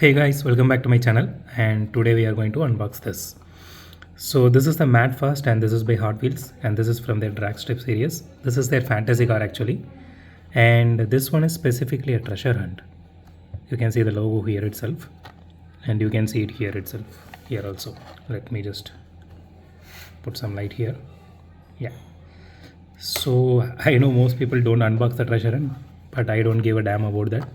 Hey guys, welcome back to my channel, and today we are going to unbox this. So this is the Madfast and this is by Hotwheels, and this is from their Dragstrip series. This is their fantasy car actually, and this one is specifically a treasure hunt. You can see the logo here itself, and you can see it here itself here also. Let me just put some light here. Yeah. So I know most people don't unbox the treasure hunt, but I don't give a damn about that.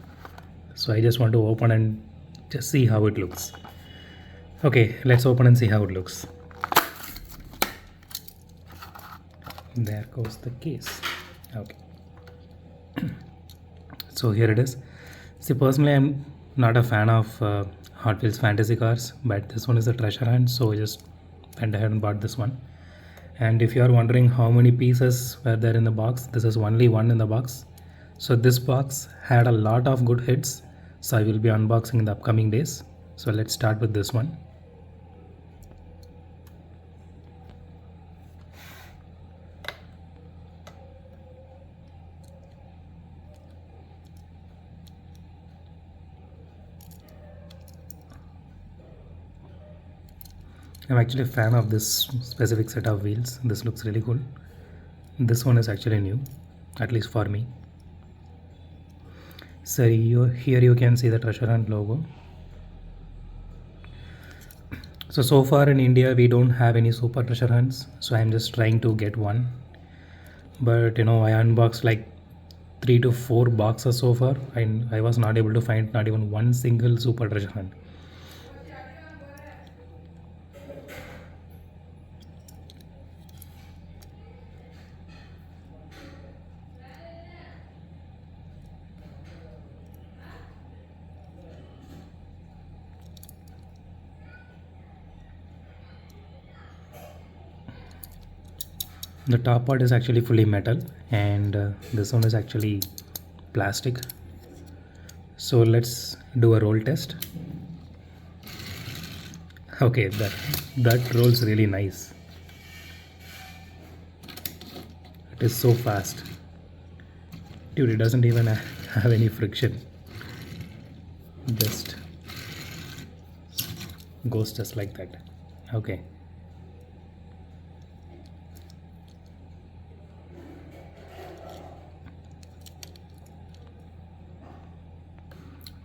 So I just want to open and just see how it looks. Okay, let's open and see how it looks. There goes the case. Okay. So here it is. See, personally I'm not a fan of Hot Wheels fantasy cars, but this one is a treasure hunt, so I just went ahead and bought this one. And if you are wondering how many pieces were there in the box, this is only one in the box. So this box had a lot of good hits, so I will be unboxing in the upcoming days. So let's start with this one. I'm actually a fan of this specific set of wheels. This looks really cool. This one is actually new, at least for me. So here you can see the treasure hunt logo. So far in India we don't have any super treasure hunts, so I'm just trying to get one. But I unboxed like 3 to 4 boxes so far, and I was not able to find not even one single super treasure hunt. The top part is actually fully metal, and this one is actually plastic. So let's do a roll test. Okay, that rolls really nice. It is so fast, dude. It doesn't even have any friction. Just goes just like that. Okay.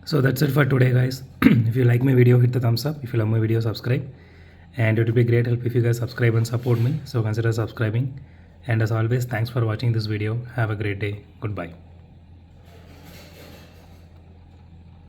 So that's it for today, guys. If you like my video, hit the thumbs up. If you love my video, subscribe. And it would be great help if you guys subscribe and support me. So consider subscribing. And as always, thanks for watching this video. Have a great day. Goodbye.